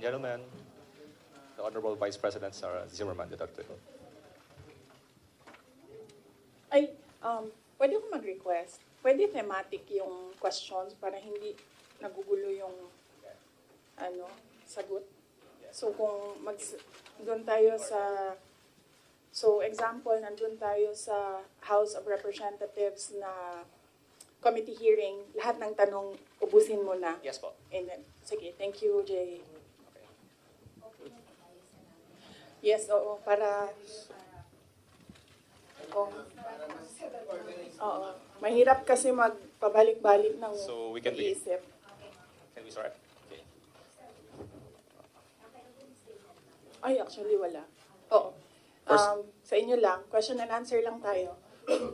gentlemen, the Honorable Vice President Sarah Zimmerman Duterte. Ay, pwede ko mag-request. Pwede thematic yung questions para hindi nagugulo yung sagot. So kung doon tayo sa example, nandun tayo sa House of Representatives na committee hearing, lahat ng tanong ubusin mo na. Yes po. And then, sige, thank you, Jay. Yes, oo, para oo. Mahirap kasi magpabalik-balik ng So we can begin. isip. Can we start? Okay. Ay, actually wala. Oo. Sa inyo lang, question and answer lang tayo.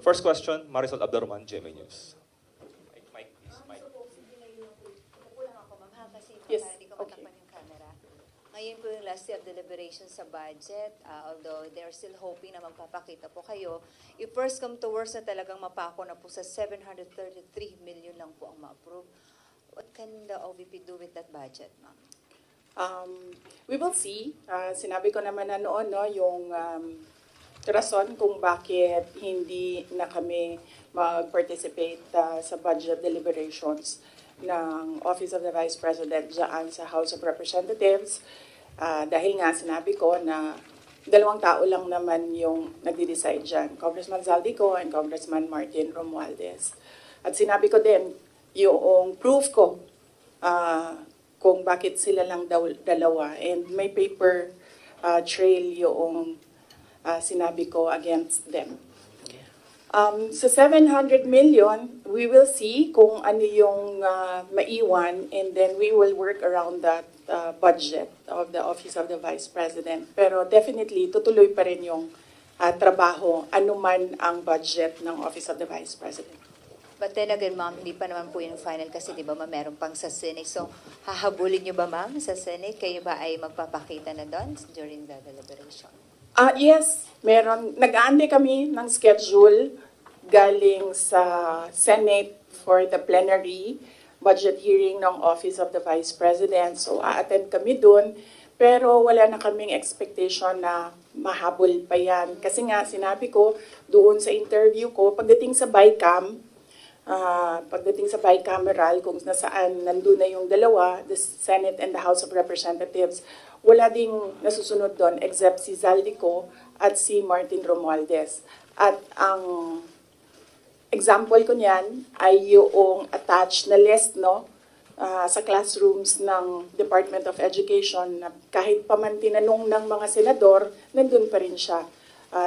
First question, Marisol Abdurrahman, GMA News. Mike, please, Mike. Upo lang ako, ma'am, ha? Kasi Yes, para di ko okay. matakpan yung camera. Ngayon po yung last day of deliberations sa budget, although they're still hoping na magpapakita po kayo. If first come to worst na talagang mapako na po sa 733 million lang po ang ma-approve, what can the OVP do with that budget, ma'am? We will see. Sinabi ko naman na noon, no, yung rason kung bakit hindi na kami mag-participate sa budget deliberations ng Office of the Vice President dyan sa House of Representatives. Dahil nga sinabi ko na dalawang tao lang naman yung nagde-decide dyan, Congressman Zaldico and Congressman Martin Romualdez. At sinabi ko din, yung proof ko kung bakit sila lang dalawa. And may paper trail yung sinabi ko against them. Sa 700 million, we will see kung ano yung maiwan, and then we will work around that budget of the Office of the Vice President. Pero definitely, tutuloy pa rin yung trabaho, anuman ang budget ng Office of the Vice President. But then again, ma'am, hindi pa naman po yung final kasi di ba ma'am, meron pang sa Senate. So, hahabulin niyo ba ma'am sa Senate? Kayo ba ay magpapakita na doon during the deliberation? Yes, meron. Nag-aantay kami ng schedule galing sa Senate for the plenary budget hearing ng Office of the Vice President. So, a-attend kami dun. Pero wala na kaming expectation na mahabol pa yan. Kasi nga, sinabi ko doon sa interview ko, pagdating sa bicameral, kung nasaan nandun na yung dalawa, the Senate and the House of Representatives, wala ding nasusunod doon except si Zaldico at si Martin Romualdez. At ang example ko niyan ay yung attached na list, no, sa classrooms ng Department of Education na kahit pa man tinanong ng mga senador, nandun pa rin siya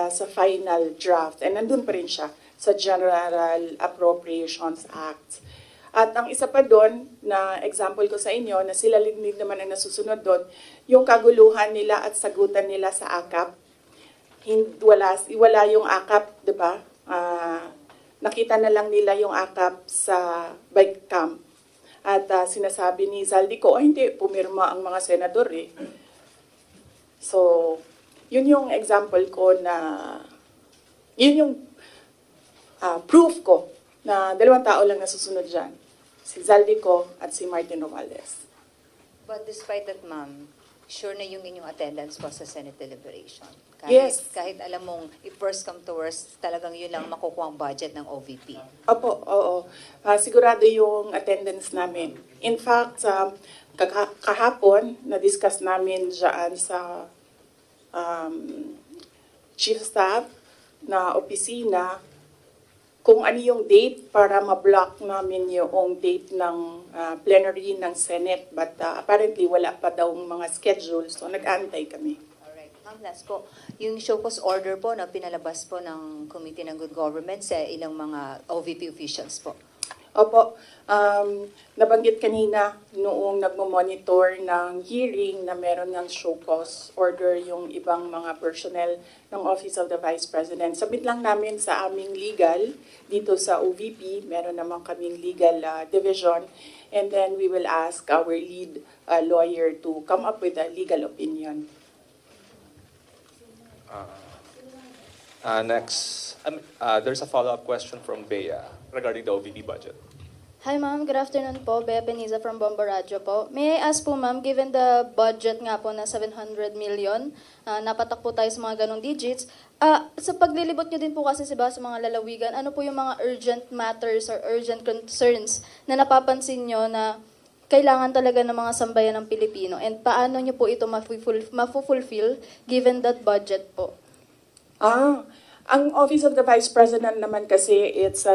sa final draft and nandun pa rin siya sa General Appropriations Act. At ang isa pa doon na example ko sa inyo na sila hindi naman ang nasusunod doon, yung kaguluhan nila at sagutan nila sa AKAP. Wala yung AKAP, di ba? Nakita na lang nila yung AKAP sa bike camp. At sinasabi ni Zaldico, hindi, pumirma ang mga senador eh. So, yun yung example ko na, yun yung proof ko na dalawang tao lang nasusunod dyan. Si Zaldico at si Martin Romualdez. But despite that, ma'am, sure na yung inyong attendance po sa Senate deliberation. Yes. Kahit alam mong if first come to worst, talagang yun lang makukuha ang budget ng OVP. Opo, oo. Sigurado yung attendance namin. In fact, kahapon, na-discuss namin dyan sa Chief Staff na opisina kung ano yung date para ma-block namin yung date ng plenary ng Senate. But apparently, wala pa daw mga schedule, so nag-aantay kami. Alright. Ma'am, last po, yung show cause order po na pinalabas po ng Committee ng Good Government sa ilang mga OVP officials po. Opo, nabanggit kanina noong nagmo-monitor ng hearing na meron ng show cause order yung ibang mga personnel ng Office of the Vice President. Sabit lang namin sa aming legal dito sa OVP, meron naman kaming legal division, and then we will ask our lead lawyer to come up with a legal opinion. Next, there's a follow-up question from Bea regarding the OVP budget. Hi ma'am, good afternoon po. Bea Beniza from Bombo Radio po. May I ask po ma'am, given the budget nga po na 700 million, napatak po tayo sa mga ganong digits, sa paglilibot nyo din po kasi sa mga lalawigan, ano po yung mga urgent matters or urgent concerns na napapansin nyo na kailangan talaga ng mga sambayan ng Pilipino? And paano nyo po ito mafulfill given that budget po? Ang Office of the Vice President naman kasi, it's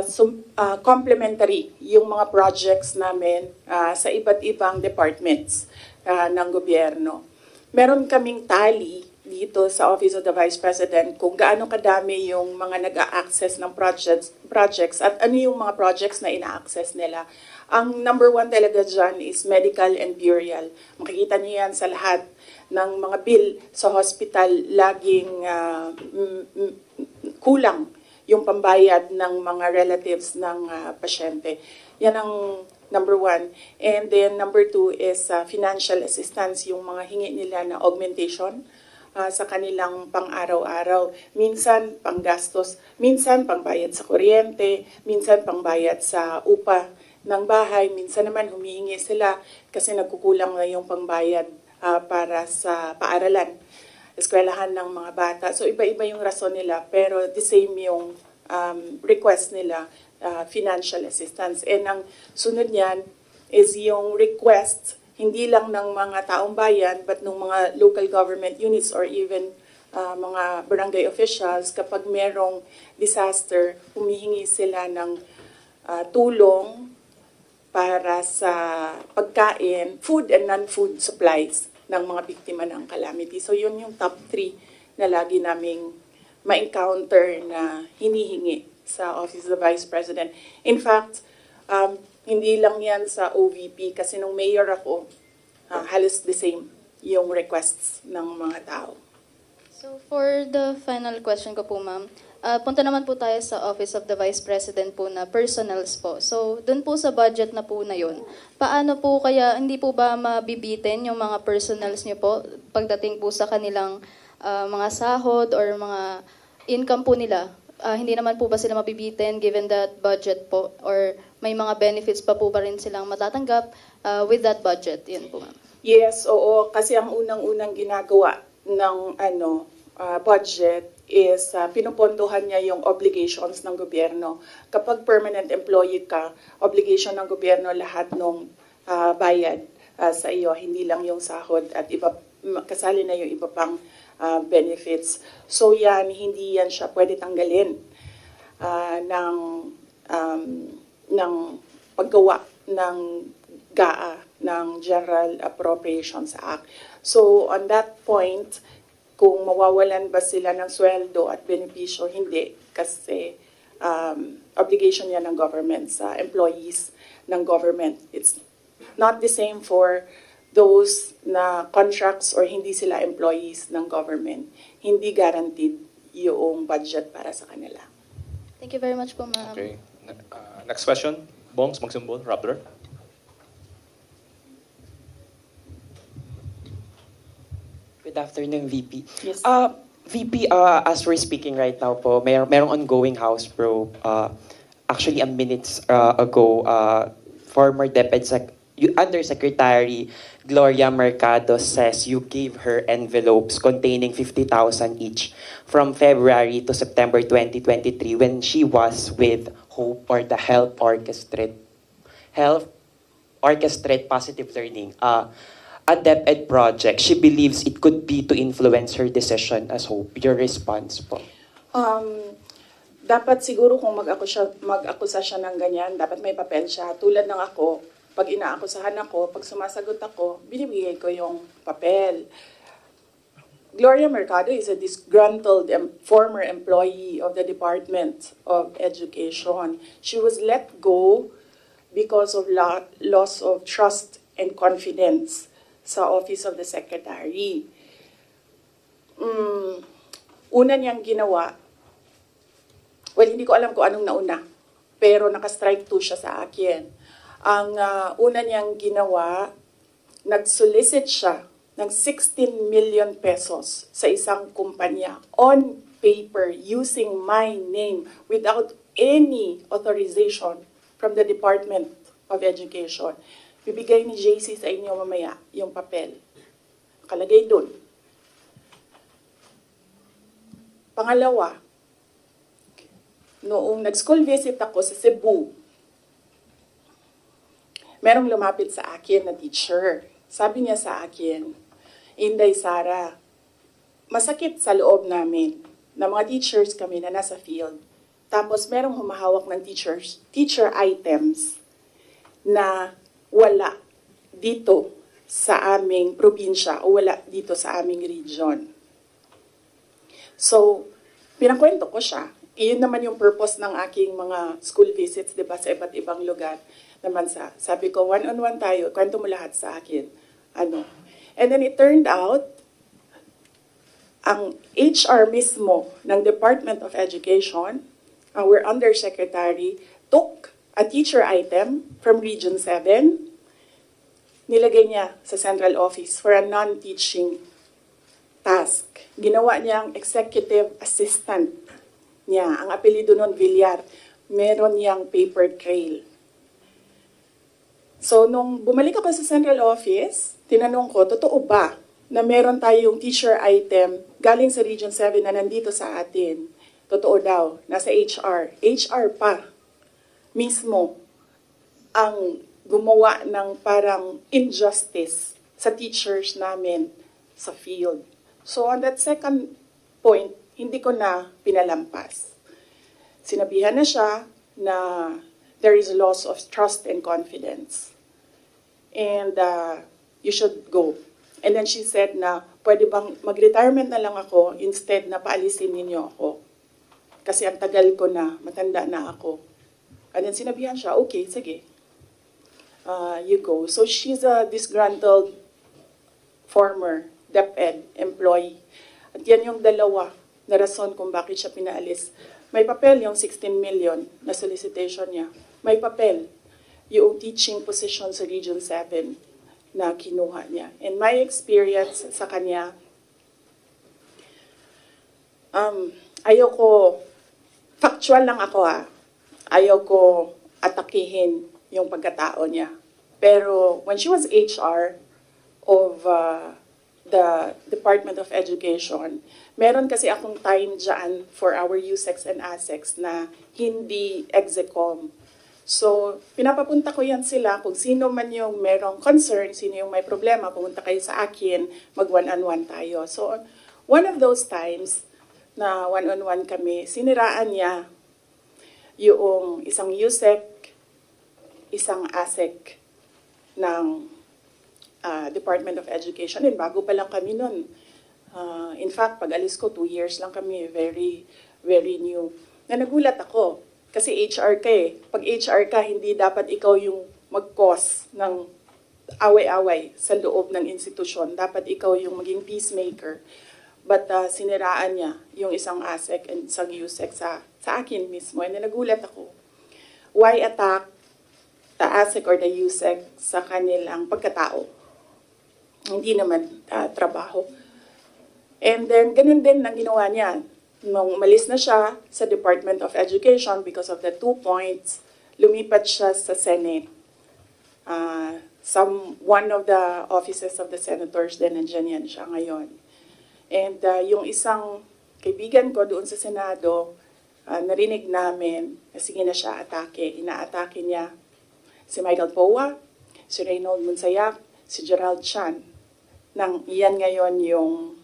complementary yung mga projects namin sa iba't ibang departments ng gobyerno. Meron kaming tally dito sa Office of the Vice President kung gaano kadami yung mga nag-a-access ng projects at ano yung mga projects na ina-access nila. Ang number one talaga dyan is medical and burial. Makikita niyo yan sa lahat ng mga bill sa hospital, laging kulang yung pambayad ng mga relatives ng pasyente. Yan ang number one. And then number two is financial assistance, yung mga hingi nila na augmentation sa kanilang pang-araw-araw. Minsan panggastos, minsan pangbayad sa kuryente, minsan pangbayad sa upa ng bahay, minsan naman humihingi sila kasi nagkukulang na yung pangbayad para sa paaralan, eskwelahan ng mga bata. So iba-iba yung rason nila, pero the same yung request nila, financial assistance. And ang sunod niyan is yung request, hindi lang ng mga taong bayan, but ng mga local government units or even mga barangay officials. Kapag merong disaster, humihingi sila ng tulong para sa pagkain, food and non-food supplies ng mga biktima ng calamity. So yun yung top 3 na lagi naming ma-encounter na hinihingi sa Office of the Vice President. In fact, hindi lang yan sa OVP kasi nung mayor ako, halos the same yung requests ng mga tao. So for the final question ko po ma'am, punta naman po tayo sa Office of the Vice President po na personals po. So dun po sa budget na po na yun, paano po kaya, hindi po ba mabibitin yung mga personals niyo po pagdating po sa kanilang mga sahod or mga income po nila? Hindi naman po ba sila mabibitin given that budget po? Or may mga benefits pa po ba rin silang matatanggap with that budget? Yan po ma'am. Yes, oo. Kasi ang unang-unang ginagawa ng budget is pinupondohan niya yung obligations ng gobyerno. Kapag permanent employee ka, obligation ng gobyerno lahat ng bayad sa iyo, hindi lang yung sahod at iba, kasali na yung iba pang benefits. So yan, hindi yan siya pwede tanggalin ng paggawa ng GAA, ng General Appropriations Act. So on that point, kung mawawalan ba sila ng sweldo at benepisyo, hindi. Kasi obligation yan ng government sa employees ng government. It's not the same for those na contracts or hindi sila employees ng government. Hindi guaranteed yung budget para sa kanila. Thank you very much po ma'am. Okay. Next question. Bongs Magsumbol, Rappler. Good afternoon, VP. Yes. VP, as we're speaking right now po, merong ongoing House probe. Actually, a minutes ago, former Undersecretary Gloria Mercado says you gave her envelopes containing 50,000 each from February to September 2023 when she was with HOPE or the Health Orchestrate Positive Learning. A DepEd project, she believes it could be to influence her decision as HOPE. Your response po? Dapat siguro kung mag-akusa siya ng ganyan, dapat may papel siya. Tulad ng ako, pag inaakusahan ako, pag sumasagot ako, binibigay ko yung papel. Gloria Mercado is a disgruntled former employee of the Department of Education. She was let go because of loss of trust and confidence sa Office of the Secretary. Una niyang ginawa, well, hindi ko alam kung anong nauna, pero naka-strike 2 siya sa akin. Ang una niyang ginawa, nag-solicit siya ng 16 million pesos sa isang kumpanya on paper using my name without any authorization from the Department of Education. Bibigay ni JC sa inyo mamaya yung papel. Kalagay dun. Pangalawa, noong nag-school visit ako sa Cebu, merong lumapit sa akin na teacher. Sabi niya sa akin, Inday Sara, masakit sa loob namin na mga teachers kami na nasa field. Tapos merong humahawak ng teacher items na wala dito sa aming probinsya o wala dito sa aming region. So, pinakwento ko siya. Iyon naman yung purpose ng aking mga school visits, di ba, sa iba't ibang lugar naman sabi ko, one-on-one tayo, kwento mo lahat sa akin. And then it turned out, ang HR mismo ng Department of Education, our undersecretary, took a teacher item from Region 7, nilagay niya sa central office for a non-teaching task. Ginawa niyang executive assistant niya. Ang apelido nun, Villar. Meron niyang paper trail. So, nung bumalik ako sa central office, tinanong ko, totoo ba na meron tayong teacher item galing sa Region 7 na nandito sa atin? Totoo daw, nasa HR. HR pa mismo ang gumawa ng parang injustice sa teachers namin sa field. So on that second point, hindi ko na pinalampas. Sinabihan na siya na there is loss of trust and confidence. And you should go. And then she said na, pwede bang mag-retirement na lang ako instead na paalisin ninyo ako. Kasi ang tagal ko na, matanda na ako. And then sinabihan siya, okay, sige. You go. So she's a disgruntled former DepEd employee. At yan yung dalawa na rason kung bakit siya pinaalis. May papel yung 16 million na solicitation niya. May papel yung teaching position sa Region 7 na kinuha niya. And my experience sa kanya, ayoko, factual lang ako ayoko atakihin yung pagkatao niya. Pero when she was HR of the Department of Education, meron kasi akong time dyan for our USEX and ASEX na hindi execom. So, pinapapunta ko yan sila kung sino man yung merong concern, sino yung may problema, pumunta kayo sa akin, mag one-on-one tayo. So, one of those times na one-on-one kami, siniraan niya yung isang USEC, isang ASEC ng Department of Education. And bago pa lang kami nun. In fact, pag alis ko, 2 years lang kami, very, very new. Na nagulat ako, kasi HR ka eh. Pag HR ka, hindi dapat ikaw yung mag-cause ng away-away sa loob ng institusyon. Dapat ikaw yung maging peacemaker. But siniraan niya yung isang ASEC and isang USEC sa akin mismo. And nagulat ako. Why attack the ASEC or the USEC sa kanilang pagkatao? Hindi naman trabaho. And then, ganun din ang ginawa niya. Nung umalis na siya sa Department of Education because of the 2 points, lumipat siya sa Senate. One of the offices of the senators din, nandiyan yan siya ngayon. And yung isang kaibigan ko doon sa Senado, narinig namin na sige na siya atake. Inaatake niya si Michael Poa, si Reynold Monsayak, si Gerald Chan. Iyan ngayon yung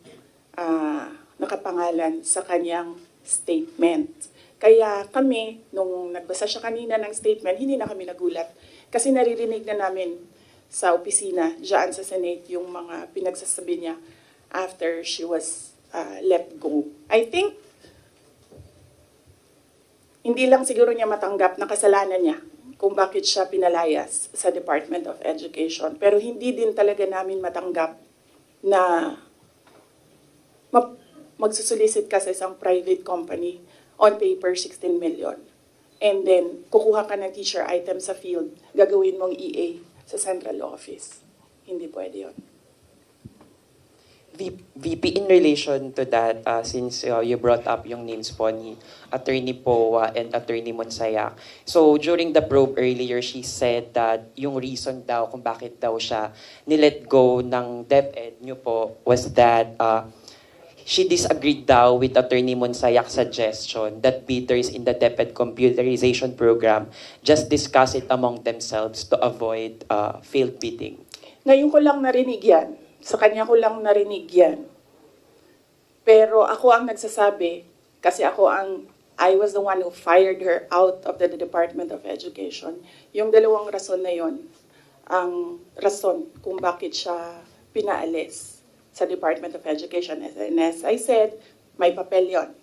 nakapangalan sa kanyang statement. Kaya kami, nung nagbasa siya kanina ng statement, hindi na kami nagulat. Kasi naririnig na namin sa opisina, dyan sa Senate, yung mga pinagsasabi niya after she was let go. I think, hindi lang siguro niya matanggap na kasalanan niya kung bakit siya pinalayas sa Department of Education. Pero hindi din talaga namin matanggap na magsusolicit ka sa isang private company on paper 16 million. And then, kukuha ka ng teacher item sa field, gagawin mong EA sa central office. Hindi pwede yun. VP, in relation to that, since you brought up yung names po ni Attorney Poa and Attorney Monsayak. So during the probe earlier, she said that yung reason daw kung bakit daw siya nilet go ng DepEd nyo po was that she disagreed daw with Attorney Monsayak's suggestion that bidders in the DepEd computerization program just discuss it among themselves to avoid failed bidding. Ngayon ko lang narinig yan. Sa kanya ko lang narinig yan. Pero ako ang nagsasabi, kasi I was the one who fired her out of the Department of Education. Yung dalawang rason na yon, ang rason kung bakit siya pinaalis sa Department of Education. And as I said, may papel yon.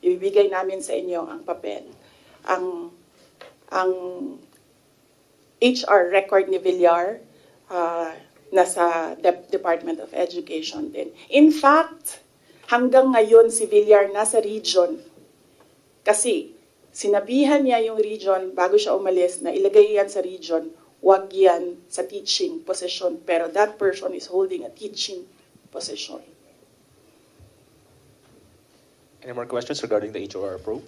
Ibibigay namin sa inyo ang papel. Ang HR record ni Villar, nasa Department of Education din. In fact, hanggang ngayon si Villar nasa region kasi sinabihan niya yung region bago siya umalis na ilagay yan sa region, wag yan sa teaching position, pero that person is holding a teaching position. Any more questions regarding the HOR probe?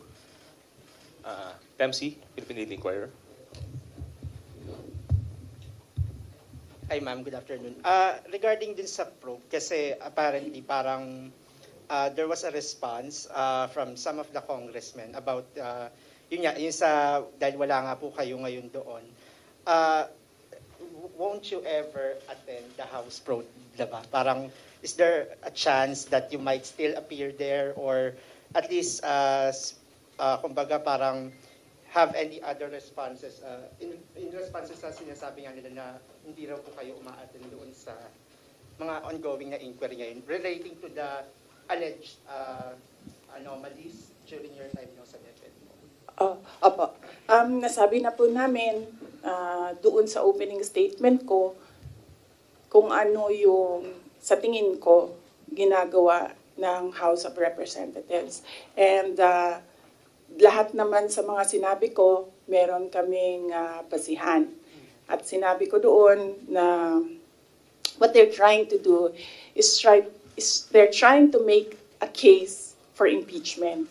PEMC, Philippine Daily Inquirer. Hi ma'am, good afternoon. Regarding din sa probe, kasi apparently parang there was a response from some of the congressmen about, yun sa, dahil wala nga po kayo ngayon doon, won't you ever attend the House probe, diba? Parang, is there a chance that you might still appear there or at least, kumbaga parang, have any other responses in responses sa sinasabi nga nila na hindi raw po kayo umaattend doon sa mga ongoing na inquiry ngayon relating to the alleged anomalies during your time sa DepEd? Opo. Nasabi na po namin doon sa opening statement ko kung ano yung sa tingin ko ginagawa ng House of Representatives. And lahat naman sa mga sinabi ko, meron kaming basihan. At sinabi ko doon na what they're trying to do is they're trying to make a case for impeachment.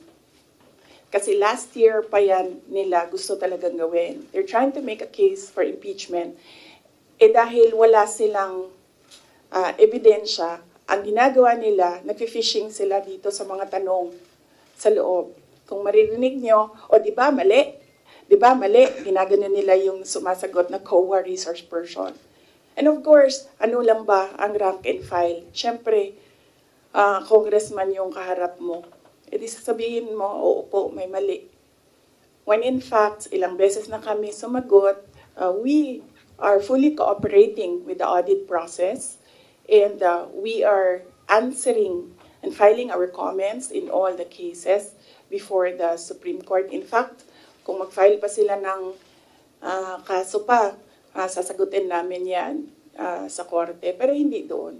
Kasi last year pa yan nila gusto talagang gawin. They're trying to make a case for impeachment. Dahil wala silang ebidensya, ang ginagawa nila, nag-fishing sila dito sa mga tanong sa loob. Kung maririnig nyo, di ba mali? Di ba mali? Ginagano nila yung sumasagot na COA resource person. And of course, ano lang ba ang rank and file? Siyempre, congressman yung kaharap mo. Di sasabihin mo, oo po, may mali. When in fact, ilang beses na kami sumagot, we are fully cooperating with the audit process and we are answering and filing our comments in all the cases before the Supreme Court. In fact, kung mag-file pa sila ng kaso pa, sasagutin namin yan sa korte. Pero hindi doon.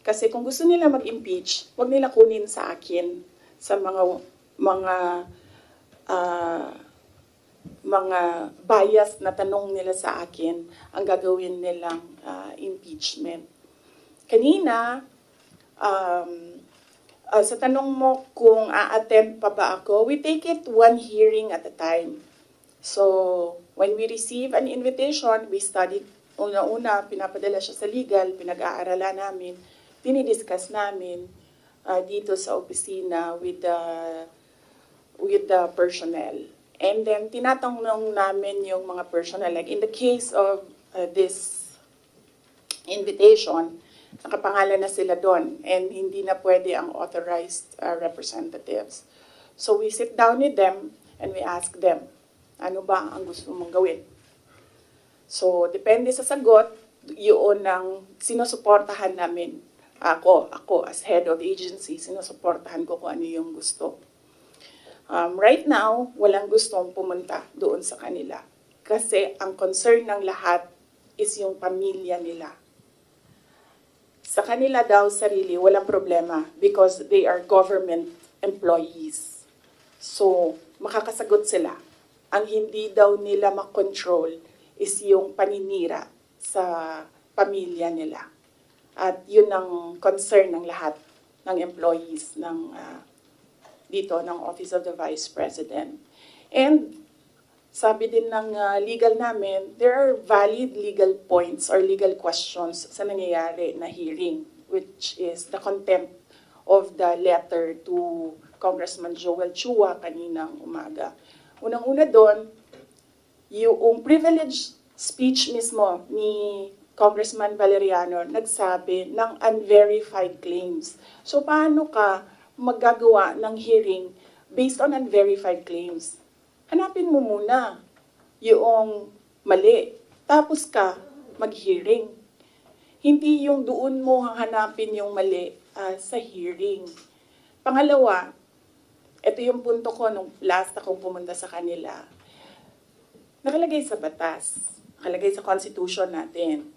Kasi kung gusto nila mag-impeach, wag nila kunin sa akin sa mga bias na tanong nila sa akin ang gagawin nilang impeachment. Kanina, sa tanong mo kung a-attend pa ba ako, we take it one hearing at a time. So, when we receive an invitation, we study, una-una, pinapadala siya sa legal, pinag-aaralan namin, dinidiscuss namin dito sa opisina with the personnel. And then, tinatanong namin yung mga personnel. Like in the case of this invitation, nakapangalan na sila doon and hindi na pwede ang authorized representatives. So we sit down with them and we ask them, ano ba ang gusto mong gawin? So depende sa sagot, yun ang sinusuportahan namin. Ako as head of agency, sinusuportahan ko kung ano yung gusto. Right now, walang gustong pumunta doon sa kanila. Kasi ang concern ng lahat is yung pamilya nila. Sa kanila daw sarili, walang problema because they are government employees. So, makakasagot sila. Ang hindi daw nila makontrol is yung paninira sa pamilya nila. At yun ang concern ng lahat ng employees ng dito ng Office of the Vice President. And sabi din ng legal namin, there are valid legal points or legal questions sa nangyayari na hearing, which is the contempt of the letter to Congressman Joel Chua kaninang umaga. Unang-una doon, yung privileged speech mismo ni Congressman Valeriano nagsabi ng unverified claims. So paano ka magagawa ng hearing based on unverified claims? Hanapin mo muna yung mali, tapos ka mag-hearing. Hindi yung doon mo hahanapin yung mali sa hearing. Pangalawa, ito yung punto ko nung last akong pumunta sa kanila. Nakalagay sa batas, nakalagay sa constitution natin.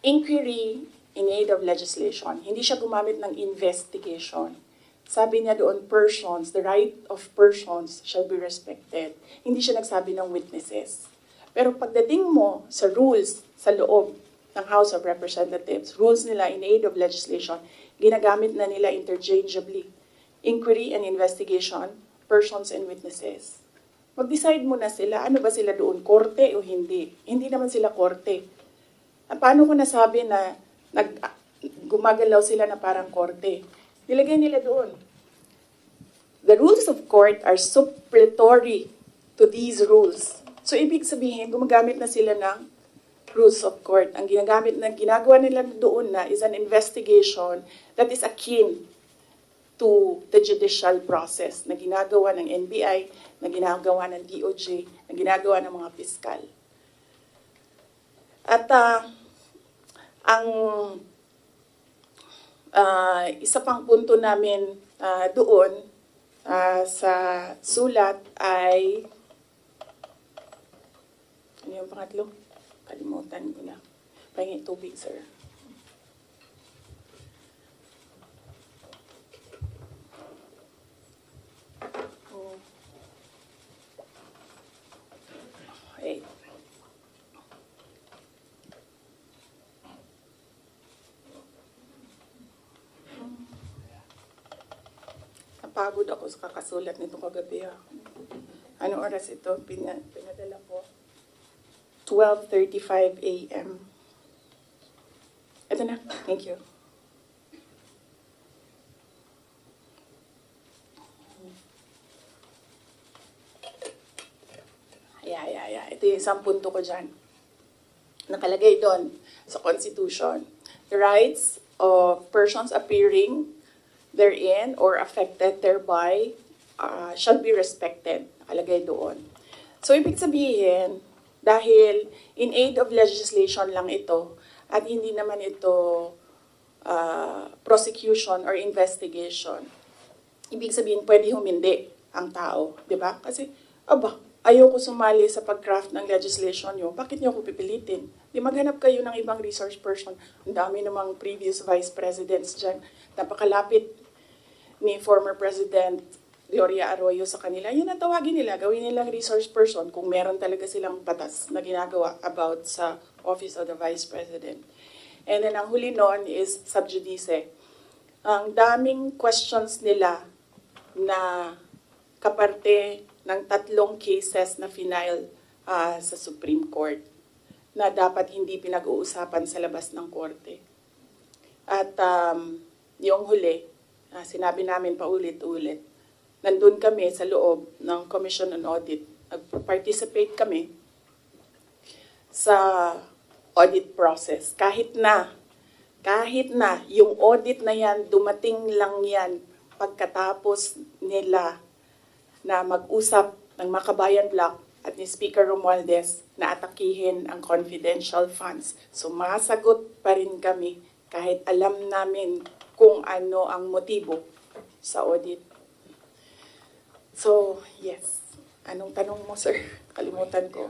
Inquiry in aid of legislation. Hindi siya gumamit ng investigation. Sabi niya doon, persons, the right of persons shall be respected. Hindi siya nagsabi ng witnesses. Pero pagdating mo sa rules sa loob ng House of Representatives, rules nila in aid of legislation, ginagamit na nila interchangeably. Inquiry and investigation, persons and witnesses. Mag-decide muna sila, ano ba sila doon, korte o hindi? Hindi naman sila korte. Paano ko nasabi na gumagalaw sila na parang korte? Nilagay nila doon. The rules of court are supplementary to these rules. So, ibig sabihin, gumagamit na sila ng rules of court. Ang ginagawa nila doon na is an investigation that is akin to the judicial process na ginagawa ng NBI, na ginagawa ng DOJ, na ginagawa ng mga piskal. At ang isa pang punto namin doon sa sulat ay, ano yung pangatlo? Kalimutan ko na. Pahingi tubig, sir. Wait. Napagod ako sa kakasulat nito kagabi. Anong oras ito? Pinadala ko. 12:35 a.m. Ito na. Thank you. Yeah. Ito yung isang punto ko dyan. Nakalagay doon sa Constitution. The rights of persons appearing therein or affected thereby shall be respected. Nakalagay doon. So, ibig sabihin, dahil in aid of legislation lang ito, at hindi naman ito prosecution or investigation, ibig sabihin, pwede humindi ang tao. Diba? Kasi, ayoko sumali sa pag-craft ng legislation nyo, bakit nyo ako pipilitin? Di maghanap kayo ng ibang resource person. Ang dami namang previous vice presidents dyan. Napakalapit ni former President Gloria Arroyo sa kanila. Yun ang tawagin nila, gawin nilang resource person kung meron talaga silang batas na ginagawa about sa Office of the Vice President. And then ang huli noon is sub judice. Ang daming questions nila na kaparte ng 3 cases na final sa Supreme Court na dapat hindi pinag-uusapan sa labas ng korte. At yung huli, sinabi namin paulit-ulit, nandun kami sa loob ng Commission on Audit. Nag-participate kami sa audit process. Kahit na yung audit na yan, dumating lang yan pagkatapos nila na mag-usap ng Makabayan Block at ni Speaker Romualdez na atakihin ang confidential funds. Sumasagot pa rin kami kahit alam namin kung ano ang motibo sa audit. So, yes. Anong tanong mo, sir? Kalimutan ko.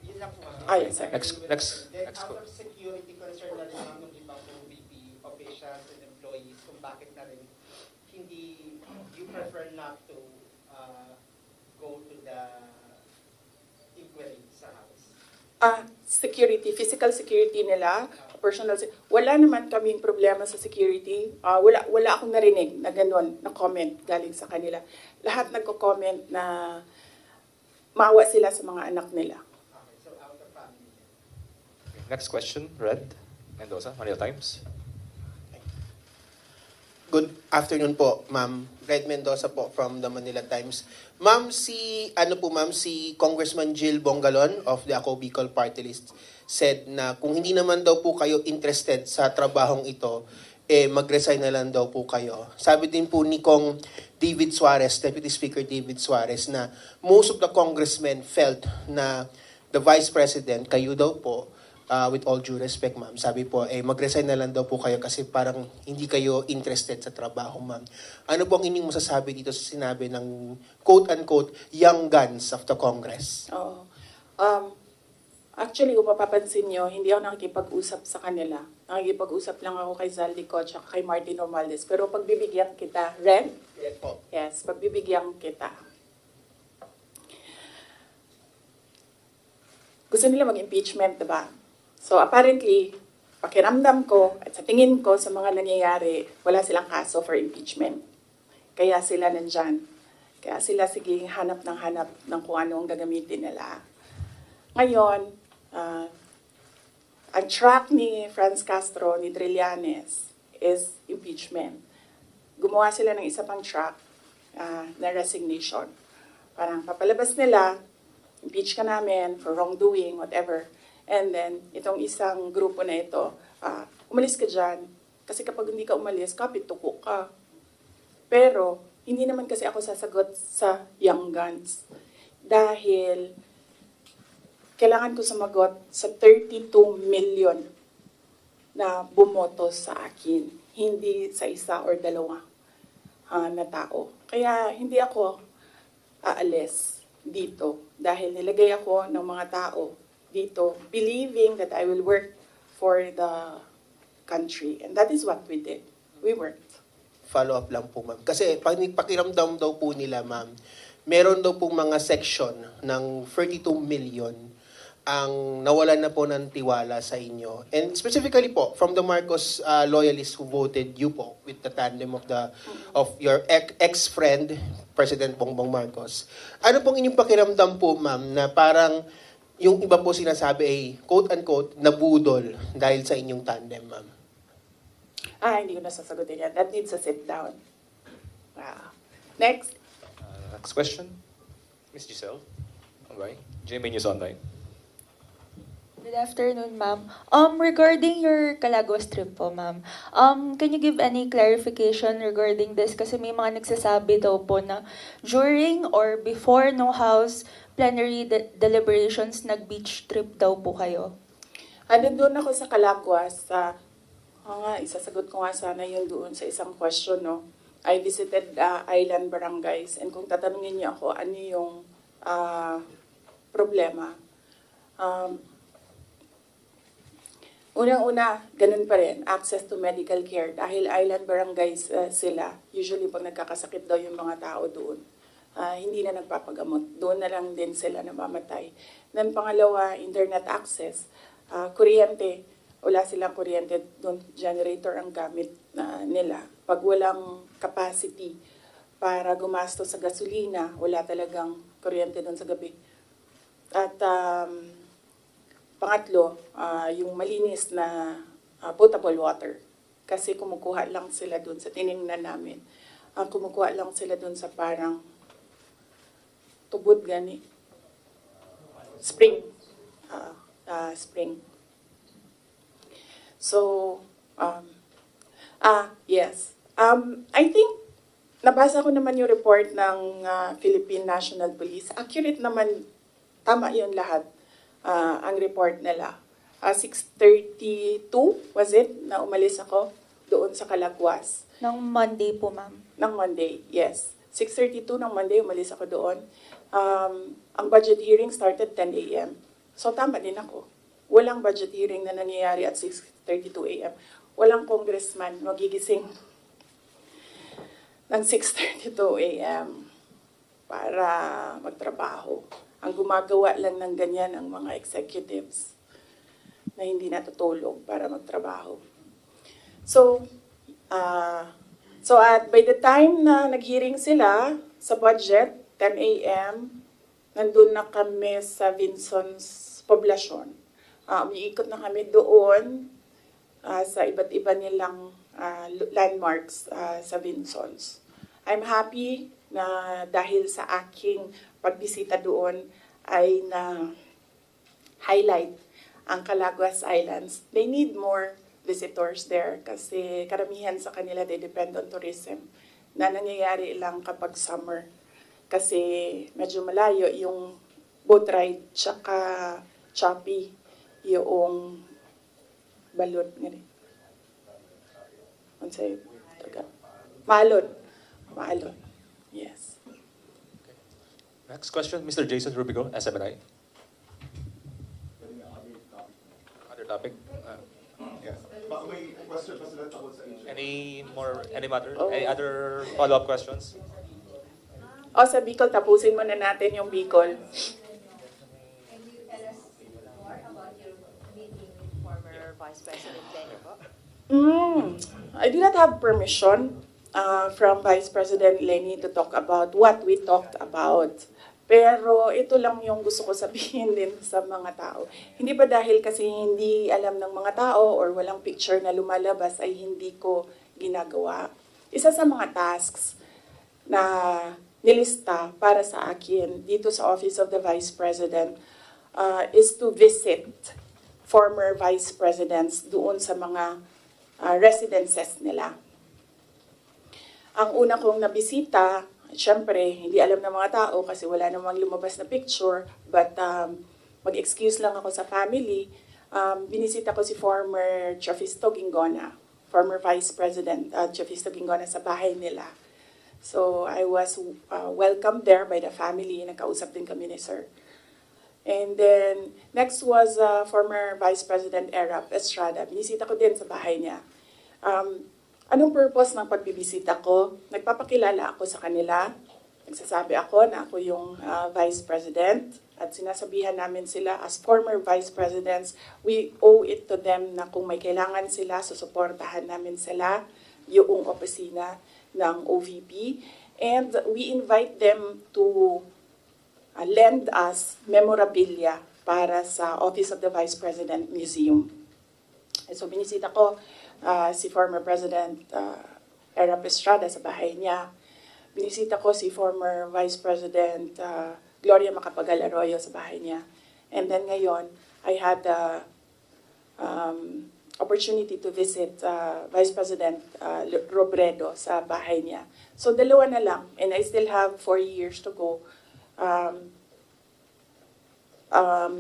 Yun lang po. Yes, sir. Next Then, go. out of security concern na rin ng ibang VP officials and employees kung bakit na rin hindi you prefer not to go to the inquiry sa House. Security, physical security nila personal. Wala naman kaming problema sa security. Wala akong narinig na gano'n, na comment galing sa kanila. Lahat nagko-comment na maawa sila sa mga anak nila. Next question, Red Mendoza, Manila Times. Good afternoon po, ma'am. Red Mendoza po from the Manila Times. Ma'am, si Congressman Jill Bongalon of the Ako Bicol Party List said na kung hindi naman daw po kayo interested sa trabahong ito, mag-resign na lang daw po kayo. Sabi din po ni Kong David Suarez, Deputy Speaker David Suarez, na most of the congressmen felt na the Vice President, kayo daw po, with all due respect, ma'am, sabi po, mag-resign na lang daw po kayo kasi parang hindi kayo interested sa trabaho, ma'am. Ano po ang inyong masasabi dito sa sinabi ng quote-unquote young guns of the Congress? Oo. Actually, kung mapapansin nyo, hindi ako nakikipag-usap sa kanila. Nakikipag-usap lang ako kay Zaldico at kay Martin Romualdez. Pero pagbibigyan kita, Ren? Yes po. Yes, pagbibigyan kita. Gusto nila mag-impeachment, diba? So apparently, pakiramdam ko at sa tingin ko sa mga nangyayari, wala silang kaso for impeachment. Kaya sila nandyan. Kaya sila sige hanap ng kung ano ang gagamitin nila. Ngayon, ang track ni Franz Castro, ni Trillanes, is impeachment. Gumawa sila ng isa pang track na resignation. Parang papalabas nila, impeach ka namin for wrongdoing, whatever. And then, itong isang grupo na ito, umalis ka dyan. Kasi kapag hindi ka umalis, kapit tuko ka. Pero, hindi naman kasi ako sasagot sa young guns. Dahil, kailangan ko sumagot sa 32 million na bumoto sa akin. Hindi sa isa or dalawa na tao. Kaya, hindi ako aalis dito. Dahil nilagay ako ng mga tao dito, believing that I will work for the country. And that is what we did. We worked. Follow-up lang po, ma'am. Kasi pakiramdam daw po nila, ma'am, meron daw pong mga section ng 32 million ang nawalan na po ng tiwala sa inyo. And specifically po, from the Marcos loyalists who voted you po with the tandem of your ex-friend, President Bongbong Marcos. Ano pong inyong pakiramdam po, ma'am, na parang yung iba po sinasabi ay quote-unquote nabudol dahil sa inyong tandem, ma'am? Hindi ko nasasagutin yan. That needs a sit down. Next. Next question, Miss Giselle. Okay. GMA News Online. Good afternoon, ma'am. Regarding your Calaguas trip po, ma'am, can you give any clarification regarding this? Kasi may mga nagsasabi daw po na during or before no House plenary deliberations, nag-beach trip daw po kayo. Doon ako sa Calaguas. Isasagot ko nga sana yun doon sa isang question, no? I visited island barangays, and kung tatanungin niyo ako, ano yung problema? Unang-una, ganun pa rin, access to medical care. Dahil island barangays sila, usually pag nagkakasakit daw yung mga tao doon, hindi na nagpapagamot. Doon na lang din sila namamatay. Then pangalawa, internet access. Kuryente, wala silang kuryente doon, generator ang gamit nila. Pag walang capacity para gumasto sa gasolina, wala talagang kuryente doon sa gabi. At pangatlo, yung malinis na potable water. Kasi kumukuha lang sila doon sa tiningnan namin. Kumukuha lang sila doon sa parang tubod gani. Spring. Spring. So, yes. I think, nabasa ko naman yung report ng Philippine National Police. Accurate naman, tama yun lahat. Ang report nila. 6:32, was it, na umalis ako doon sa Calaguas. Nang Monday po, ma'am. Ng Monday, yes. 6:32 ng Monday, umalis ako doon. Ang budget hearing started 10 a.m. So tama din ako. Walang budget hearing na nangyayari at 6:32 a.m. Walang congressman magigising ng 6:32 a.m. para magtrabaho. Ang gumagawa lang ng ganyan ang mga executives. na hindi natutulog para magtrabaho. So, by the time na nag-hearing sila sa budget, 10 a.m., nandun na kami sa Vinson's poblasyon. Umiikot na kami doon sa iba't iba nilang landmarks sa Vinson's. I'm happy na dahil sa aking pagbisita doon ay na-highlight ang Calaguas Islands. They need more visitors there kasi karamihan sa kanila they depend on tourism na nangyayari lang kapag summer kasi medyo malayo yung boat ride tsaka choppy yung balot nga rin. Ano sa'yo? Maalon. Yes. Next question, Mr. Jason Rubico, SMNI. Other topic? Any other follow-up questions? Sa Bicol, tapusin muna natin yung Bicol. Can you tell us more about your meeting with former Vice President Lenny po? I did not have permission from Vice President Lenny to talk about what we talked about. Pero ito lang yung gusto ko sabihin din sa mga tao. Hindi ba dahil kasi hindi alam ng mga tao or walang picture na lumalabas ay hindi ko ginagawa. Isa sa mga tasks na nilista para sa akin dito sa Office of the Vice President is to visit former Vice Presidents doon sa mga residences nila. Ang una kong nabisita, syempre, hindi alam ng mga tao kasi wala namang lumabas na picture, but mag-excuse lang ako sa family. Binisita ko si former Chafisto Gingona, former Vice President Chafisto Gingona sa bahay nila. So I was welcomed there by the family. Nakausap din kami ni Sir. And then, next was former Vice President Erap Estrada. Binisita ko din sa bahay niya. Anong purpose ng pagbibisita ko? Nagpapakilala ako sa kanila. Nagsasabi ako na ako yung Vice President. At sinasabihan namin sila as former Vice Presidents, we owe it to them na kung may kailangan sila, susuportahan namin sila, yung opisina ng OVP. And we invite them to lend us memorabilia para sa Office of the Vice President Museum. So binisita ko si former President Erap Estrada sa bahay niya. Binisita ko si former Vice President Gloria Macapagal Arroyo sa bahay niya. And then ngayon, I had the opportunity to visit Vice President Robredo sa bahay niya. So dalawa na lang, and I still have 4 years to go.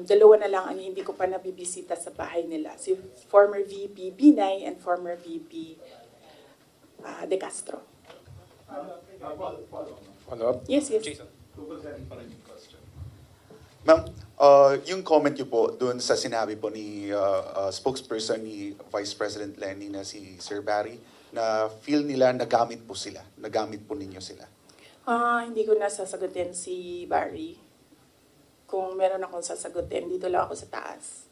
Dalawa na lang ang hindi ko pa nabibisita sa bahay nila. Si former VP Binay and former VP De Castro. Follow-up? Yes. Jason. Ma'am, yung comment niyo po doon sa sinabi po ni spokesperson ni Vice President Lenny na si Sir Barry, na feel nila nagamit po sila, nagamit po ninyo sila. Hindi ko na sasagutin si Barry. Kung meron akong sasagutin, dito lang ako sa taas.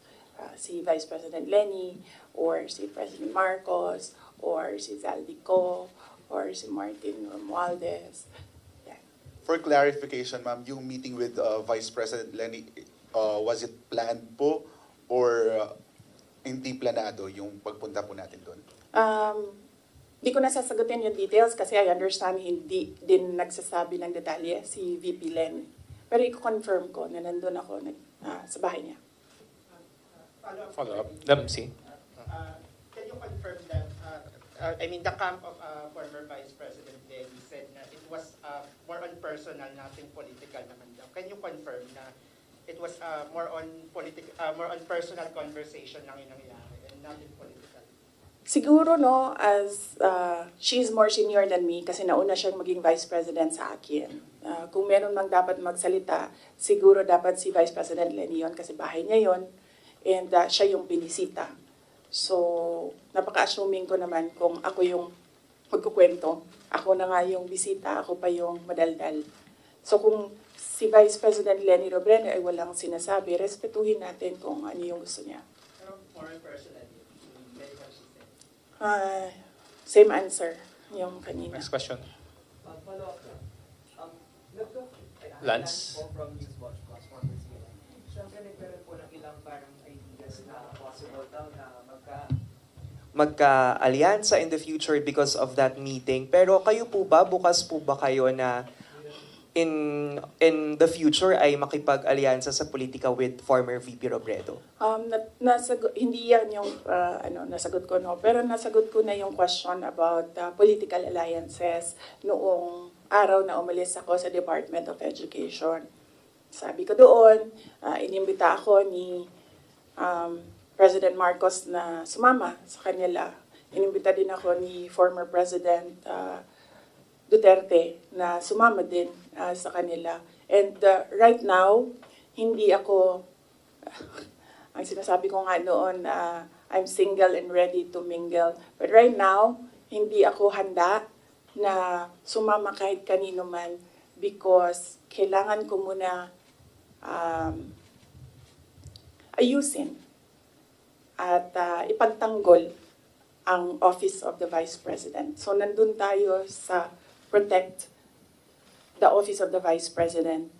Si Vice President Lenny, or si President Marcos, or si Zaldico, or si Martin Romualdez. Yan. For clarification, ma'am, yung meeting with Vice President Lenny, was it planned po or hindi planado yung pagpunta po natin doon? Di ko na sasagutin yung details kasi I understand hindi din nagsasabi ng detalye si VP Len. Pero i-confirm ko na nandun ako sa bahay niya. Follow-up. C. Can you confirm that, the camp of former Vice President Lenny said na it was more on personal, nothing political naman daw. Can you confirm na it was more on personal conversation lang yung nangyari and nothing political? Siguro, no, as she's more senior than me kasi nauna siyang maging Vice President sa akin. Kung meron mang dapat magsalita, siguro dapat si Vice President Lenny yun kasi bahay niya yun and siya yung binisita. So, napaka-assuming ko naman kung ako yung magkukwento, ako na nga yung bisita, ako pa yung madaldal. So, kung si Vice President Lenny Robredo ay walang sinasabi, respetuhin natin kung ano yung gusto niya. Same answer yung kanina. Next question. Lance? Siyempre, nagkaroon po ng ilang parang ideas na possible daw na magka-alyansa in the future because of that meeting. Pero kayo po ba, bukas po ba kayo na in the future ay makipag-alyansa sa politika with former VP Robredo? Hindi yan yung nasagot ko, no? Pero nasagot ko na yung question about political alliances noong araw na umalis ako sa Department of Education. Sabi ko doon, inimbita ako ni President Marcos na sumama sa kanila. Inimbita din ako ni former President Duterte na sumama din sa kanila. And right now, hindi ako, ang sinasabi ko nga noon, I'm single and ready to mingle. But right now, hindi ako handa na sumama kahit kanino man because kailangan ko muna ayusin at ipagtanggol ang Office of the Vice President. So nandun tayo sa protect the Office of the Vice President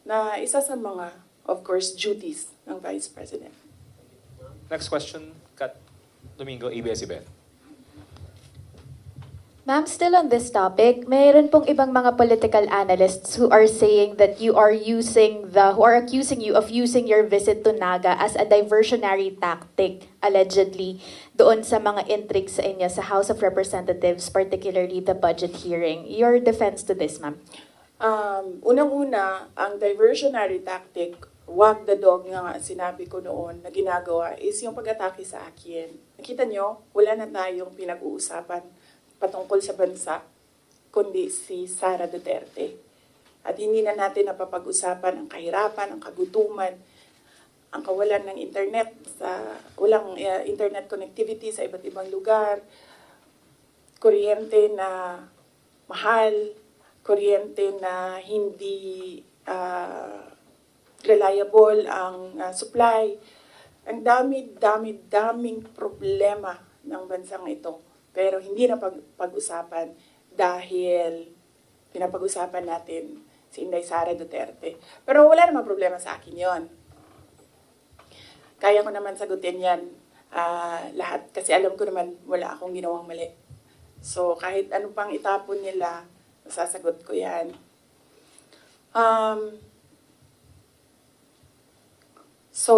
na isa sa mga, of course, duties ng Vice President. Next question, Kat Domingo, ABS-CBN. Ma'am, still on this topic, mayroon pong ibang mga political analysts who are saying that who are accusing you of using your visit to Naga as a diversionary tactic, allegedly, doon sa mga intrigues sa inyo sa House of Representatives, particularly the budget hearing. Your defense to this, ma'am? Unang-una, ang diversionary tactic, wag the dog nga sinabi ko noon na ginagawa is yung pag-atake sa akin. Nakita nyo, wala na tayong pinag-uusapan patungkol sa bansa, kundi si Sara Duterte. At hindi na natin napapag-usapan ang kahirapan, ang kagutuman, ang kawalan ng internet, walang internet connectivity sa iba't ibang lugar, kuryente na mahal, kuryente na hindi reliable ang supply. Ang daming problema ng bansang ito. Pero hindi na pag-usapan dahil pinapag-usapan natin si Inday Sara Duterte. Pero wala namang problema sa akin yon. Kaya ko naman sagutin yan lahat kasi alam ko naman wala akong ginawang mali. So kahit ano pang itapon nila, sasagot ko yan. So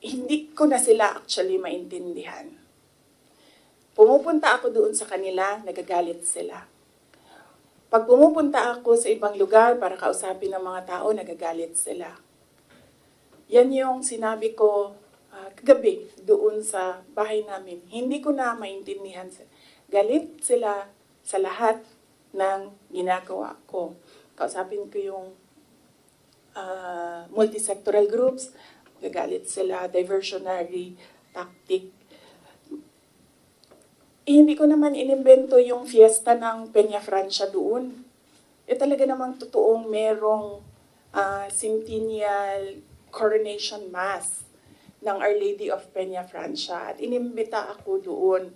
hindi ko na sila actually maintindihan. Pumupunta ako doon sa kanila, nagagalit sila. Pag pumupunta ako sa ibang lugar para kausapin ng mga tao, nagagalit sila. Yan yung sinabi ko kagabi doon sa bahay namin. Hindi ko na maintindihan. Galit sila sa lahat ng ginagawa ko. Kausapin ko yung multisectoral groups, nagagalit sila, diversionary tactic. Hindi ko naman inimbento yung fiesta ng Peña Francia doon. Talaga namang totoong merong centennial coronation mass ng Our Lady of Peña Francia. At inimbita ako doon.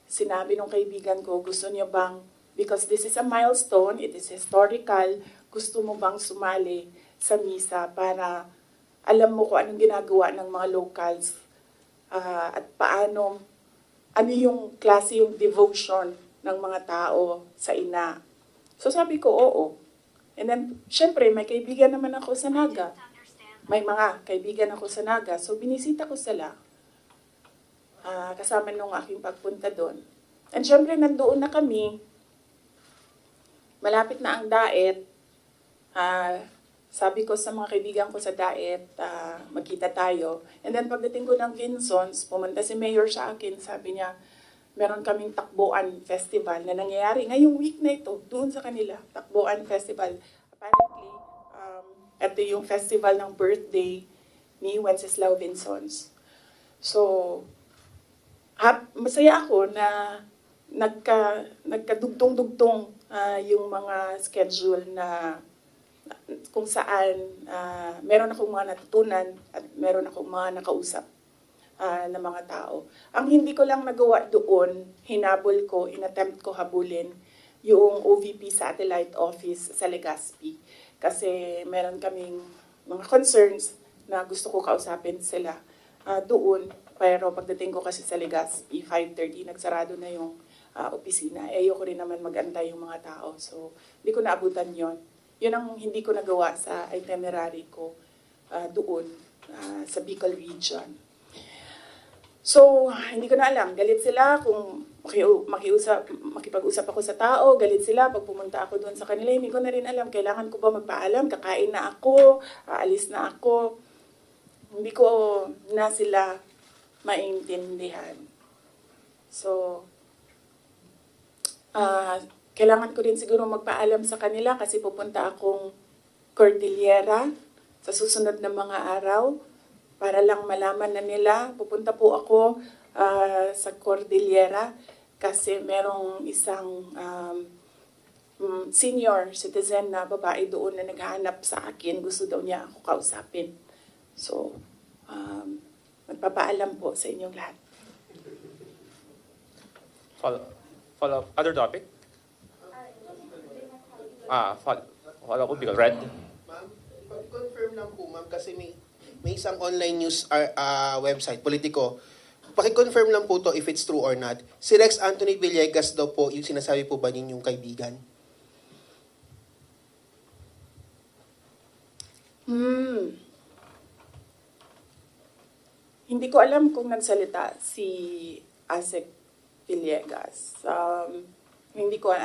Sinabi ng kaibigan ko, gusto niyo bang, because this is a milestone, it is historical, gusto mo bang sumali sa misa para alam mo kung anong ginagawa ng mga locals at paano ano yung klase yung devotion ng mga tao sa ina. So sabi ko, oo. And then, syempre, may kaibigan naman ako sa Naga. May mga kaibigan ako sa Naga. So binisita ko sila. Kasama nung aking pagpunta doon. And syempre, nandoon na kami. Malapit na ang daet. Sabi ko sa mga kaibigan ko sa daet, magkita tayo. And then pagdating ko ng Vinsons, pumunta si Mayor sa akin, sabi niya, meron kaming Takbuan Festival na nangyayari ngayong week na ito, doon sa kanila, Takbuan Festival. Apparently, ito yung festival ng birthday ni Wenceslao Vinsons. So, masaya ako na nagkadugtong-dugtong yung mga schedule na kung saan meron akong mga natutunan at meron akong mga nakausap. ng mga tao. Ang hindi ko lang nagawa doon, hinabol ko, inattempt ko habulin, yung OVP Satellite Office sa Legazpi. Kasi meron kaming mga concerns na gusto ko kausapin sila doon. Pero pagdating ko kasi sa Legazpi, 5:30, nagsarado na yung opisina. Ayoko rin naman mag-antay yung mga tao. So, hindi ko naabutan yon. Yun ang hindi ko nagawa sa itinerary ko doon sa Bicol region. So, hindi ko na alam. Galit sila kung makipag-usap ako sa tao. Galit sila pag pumunta ako doon sa kanila. Hindi ko na rin alam. Kailangan ko ba magpaalam? Kakain na ako? Aalis na ako? Hindi ko na sila maintindihan. So, kailangan ko rin siguro magpaalam sa kanila kasi pupunta akong Cordillera sa susunod na mga araw. Para lang malaman na nila, pupunta po ako sa Cordillera kasi merong isang senior citizen na babae doon na naghahanap sa akin. Gusto daw niya ako kausapin. So, magpapaalam po sa inyong lahat. Follow up. Other topic? Follow up because red. Ma'am, confirm lang po ma'am kasi may isang online news website, Politico. Paki-confirm lang po to if it's true or not. Si Rex Anthony Villegas daw po, yung sinasabi po ba ninyong kaibigan? Hindi ko alam kung nagsalita si Asek Villegas.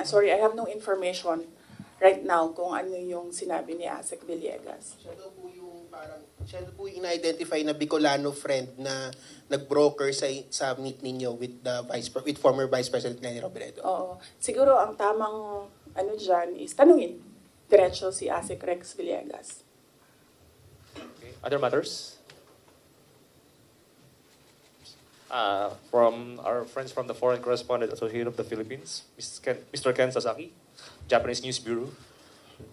Sorry, I have no information right now kung ano yung sinabi ni Asek Villegas. Siya daw po yung ina-identify na Bicolano friend na nag-broker sa meet ninyo with former Vice President Leni Robredo. Oo. Siguro ang tamang dyan is tanungin diretso si Asek Rex Villegas. Okay. Other matters? From our friends from the Foreign Correspondent Association of the Philippines, Mr. Ken Sasaki, Japanese News Bureau.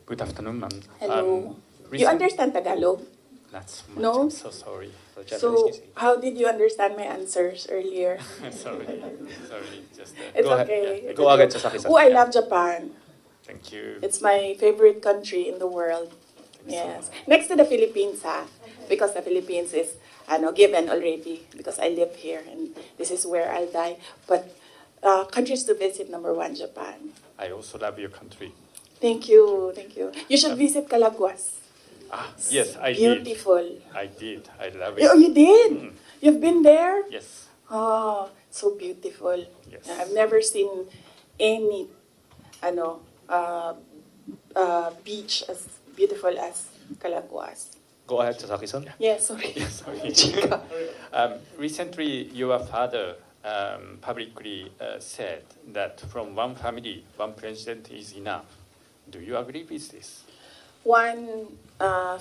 Good afternoon, ma'am. Hello. You understand Tagalog? Not so much. No? I'm so sorry. So Japanese So, News. how did you understand my answers earlier? Sorry. Just It's Go ahead. okay. Yeah. It's Go okay. ahead, Sasaki-san. Oh, I love Japan. thank you. It's my favorite country in the world. Yes. Next to the Philippines, because the Philippines is given already because I live here and this is where I'll die. But countries to visit, number 1, Japan. I also love your country. Thank you. Thank you. You should visit Calaguas. Yes, I did. Beautiful. I did. I love Oh, it. you did? You've been there? Yes. Oh, so beautiful. Yes. I've never seen any beach as beautiful as Calaguas. Go ahead, Sasaki-san. Yes, sorry. Sorry. Recently, your father publicly said that from one family, one president is enough. Do you agree with this? One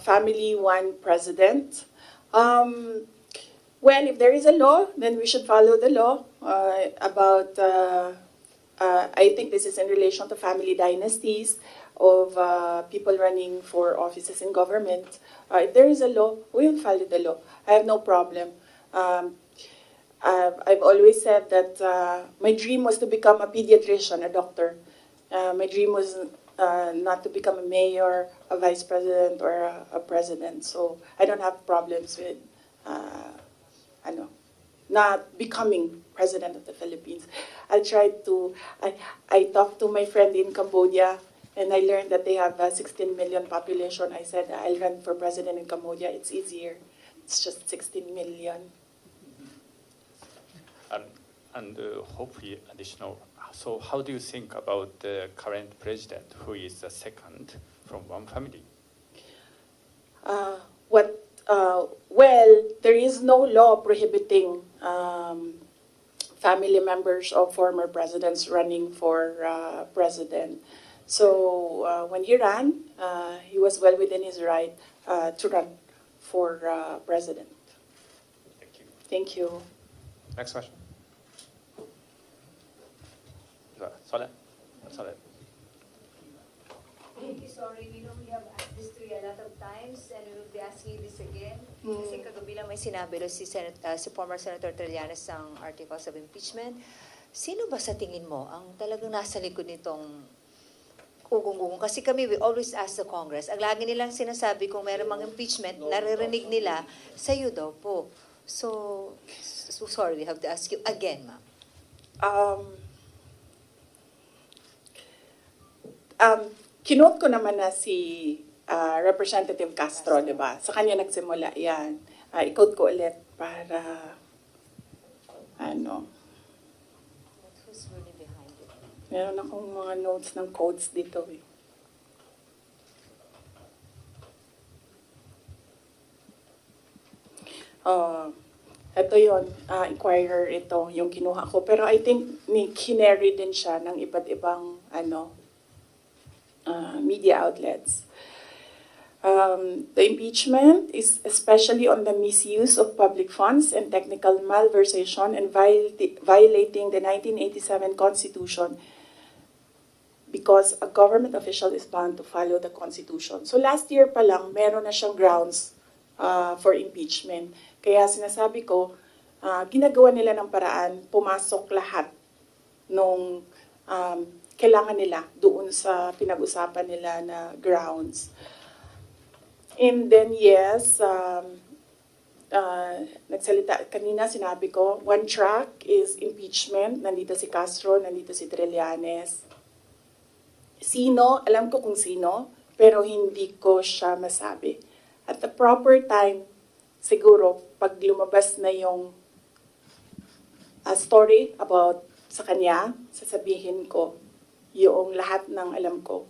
family, one president. Well, if there is a law, then we should follow the law I think this is in relation to family dynasties of people running for offices in government. If there is a law, we will follow the law. I have no problem. I've always said that my dream was to become a pediatrician, a doctor. My dream was not to become a mayor, a vice president, or a president. So I don't have problems with not becoming president of the Philippines. I talked to my friend in Cambodia, and I learned that they have a 16 million population. I said, I'll run for president in Cambodia. It's easier. It's just 16 million. And hopefully additional. So how do you think about the current president, who is the second from one family? Well, there is no law prohibiting family members of former presidents running for president. So when he ran, he was well within his right to run for president. Thank you. Thank you. Next question. Solid. Sorry, we don't have this to you a lot of times and we will be asking you this again. Kasi kagabi lang may sinabi si former Senator Trillanes ng articles of impeachment. Sino ba sa tingin mo ang talagang nasa likod nitong ugong-ugong? Kasi kami, we always ask the Congress. Ang lagi nilang sinasabi kung meron mang impeachment, naririnig nila, sa'yo daw po. So sorry, we have to ask you again, ma'am. Kinote ko naman na si Representative Castro, di ba? Sa kanya nagsimula yan. I-quote ko ulit para, Who's really behind it? meron akong mga notes ng quotes dito eh. Ito yon, Inquirer ito, yung kinuha ko. Pero I think kinary din siya ng iba't ibang media outlets. The impeachment is especially on the misuse of public funds and technical malversation and violating the 1987 Constitution because a government official is bound to follow the Constitution. So last year pa lang, meron na siyang grounds for impeachment. Kaya sinasabi ko, ginagawa nila ng paraan, pumasok lahat nung kailangan nila doon sa pinag-usapan nila na grounds. And then yes, nagsalita, kanina sinabi ko, one track is impeachment. Nandito si Castro, nandito si Trillanes. Sino, alam ko kung sino, pero hindi ko siya masabi. At the proper time, siguro, pag lumabas na yung story about sa kanya, sasabihin ko yung lahat ng alam ko.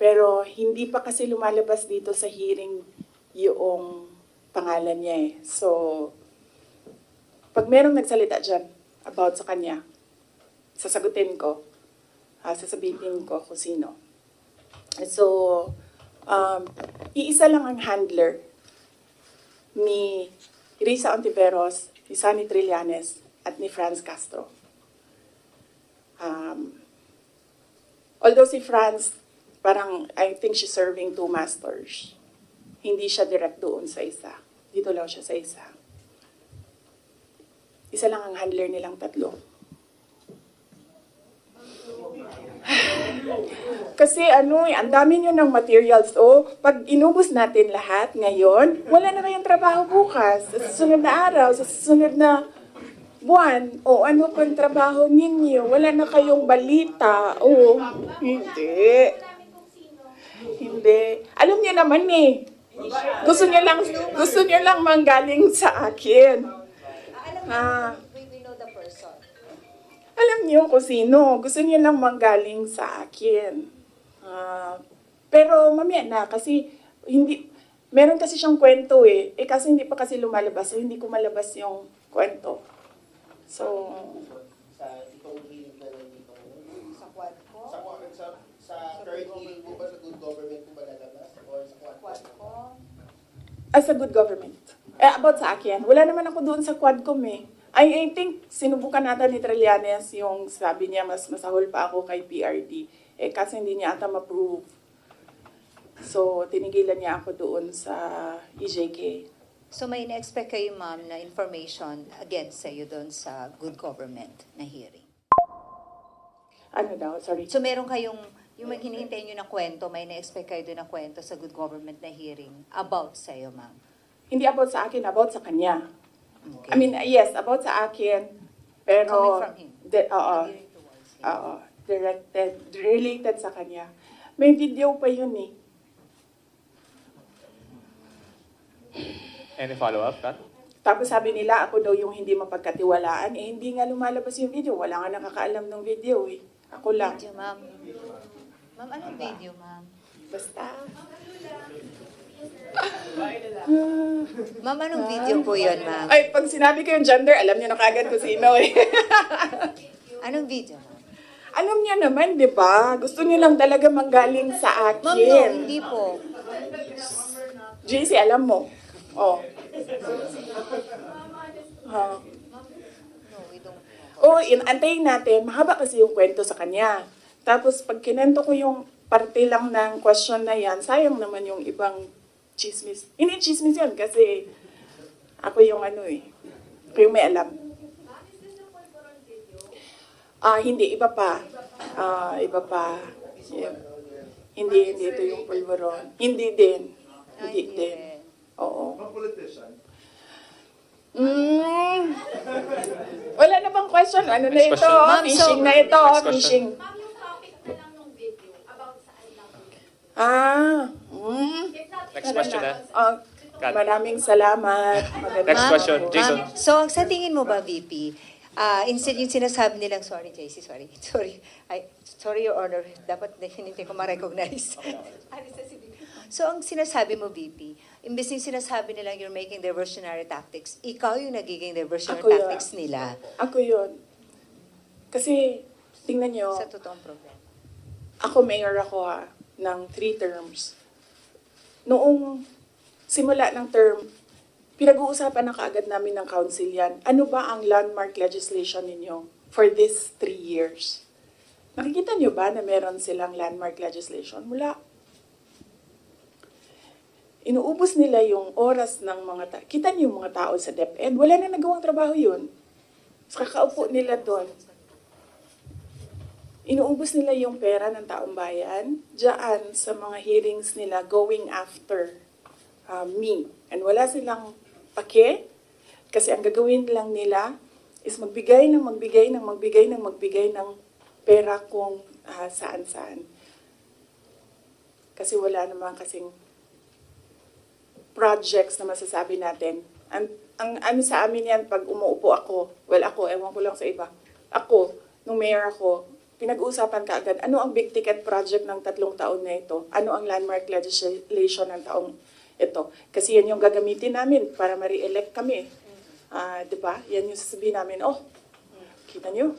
Pero hindi pa kasi lumalabas dito sa hearing yung pangalan niya eh. So, pag merong nagsalita dyan about sa kanya, sasagutin ko, sasabihin ko kung sino. So, iisa lang ang handler ni Risa Ontiveros, ni Sonny Trillanes, at ni Franz Castro. Although si Franz, parang I think she's serving two masters. Hindi siya direct doon sa isa. Dito lang siya sa isa. Isa lang ang handler nilang tatlo. Kasi ang dami nyo ng materials. Pag inubos natin lahat ngayon, wala na kayong trabaho bukas. Sa susunod na araw, sa susunod na buwan, ano pang trabaho ninyo? Wala na kayong balita. Hindi. Hindi. Alam niyo naman eh. Gusto niyo lang manggaling sa akin. We know the person. Alam niyo kung sino. Gusto niyo lang manggaling sa akin. Pero mamaya na kasi meron kasi siyang kwento eh. Kasi hindi pa kasi lumalabas. So hindi ko malabas yung kwento. So, sa itong hearing na nandito. Sa quad ko? Sa third hearing po ba sa good government po ba lalabas? Or sa quad ko? Sa good government. About sa akin. Wala naman ako doon sa Quadcom eh. I think sinubukan natin ni Trillanes yung sabi niya mas masahol pa ako kay PRD. Kasi hindi niya ata ma-prove. So, tinigilan niya ako doon sa EJK. So may na-expect kayo, ma'am, na information against sa'yo doon sa good government na hearing? Ano daw? Sorry. So meron kayong, yung hinihintay nyo na kwento, may na-expect kayo doon na kwento sa good government na hearing about sa'yo, ma'am? Hindi about sa akin, about sa kanya. Okay. I mean, yes, about sa akin. Pero, Coming from him? Gearing towards him. related sa kanya. May video pa yun eh. Any follow-up, Kat? Tapos sabi nila, ako daw yung hindi mapagkatiwalaan. Hindi nga lumalabas yung video. Wala nga nakakaalam ng video eh. Ako lang. Video, ma'am. Ma'am, anong video, ma'am? Basta. Ma'am, anong video po yun, ma'am? Ay, pag sinabi ko yung gender, alam niyo na kagad kung sino eh. Anong video, ma'am? Alam niyo naman, di ba? Gusto niyo lang talaga manggaling sa akin. Ma'am, no, hindi po. JC, alam mo. No, we don't. Antayin natin. Mahaba kasi yung kwento sa kanya. Tapos pag kinento ko yung parte lang ng question na yan, sayang naman yung ibang chismis. Hindi chismis yan kasi ako yung ako yung may alam. Hindi, iba pa. Iba pa. Yeah. Hindi ito yung pulveron. Hindi din. Hindi din. Oo. Wala na bang question? Ano na ito? Fishing na ito. Fishing. Next question na. Maraming salamat. Next question, Jason. So, sa tingin mo ba, VP, instead yung sinasabi nilang, sorry, JC, sorry, Your Honor, dapat hindi ko ma-recognize. So, ang sinasabi mo, VP, imbes yung sinasabi nilang you're making diversionary tactics, ikaw yung nagiging diversionary tactics nila. Ako yun. Kasi, tingnan nyo, Sa totoong problema. ako mayor ako ng 3 terms. Noong simula ng term, pinag-uusapan na kaagad namin ng council yan. Ano ba ang landmark legislation ninyo for this 3 years? Nakikita nyo ba na meron silang landmark legislation? Wala. Inuubos nila yung oras ng mga tao. Kita niyo yung mga tao sa DepEd, wala na nagawang trabaho yun. So, kakaupo nila doon. Inuubos nila yung pera ng taong bayan diyan sa mga hearings nila going after me. And wala silang pake kasi ang gagawin lang nila is magbigay ng pera kung saan-saan. Kasi wala naman kasing projects na masasabi natin. Ang ano sa amin yan, pag umuupo ako, ewan ko lang sa iba. Ako, nung mayor ako, pinag-uusapan ka agad, ano ang big ticket project ng 3 taon na ito? Ano ang landmark legislation ng taong ito? Kasi yan yung gagamitin namin para ma-re-elect kami. Diba? Yan yung sasabihin namin, kita nyo?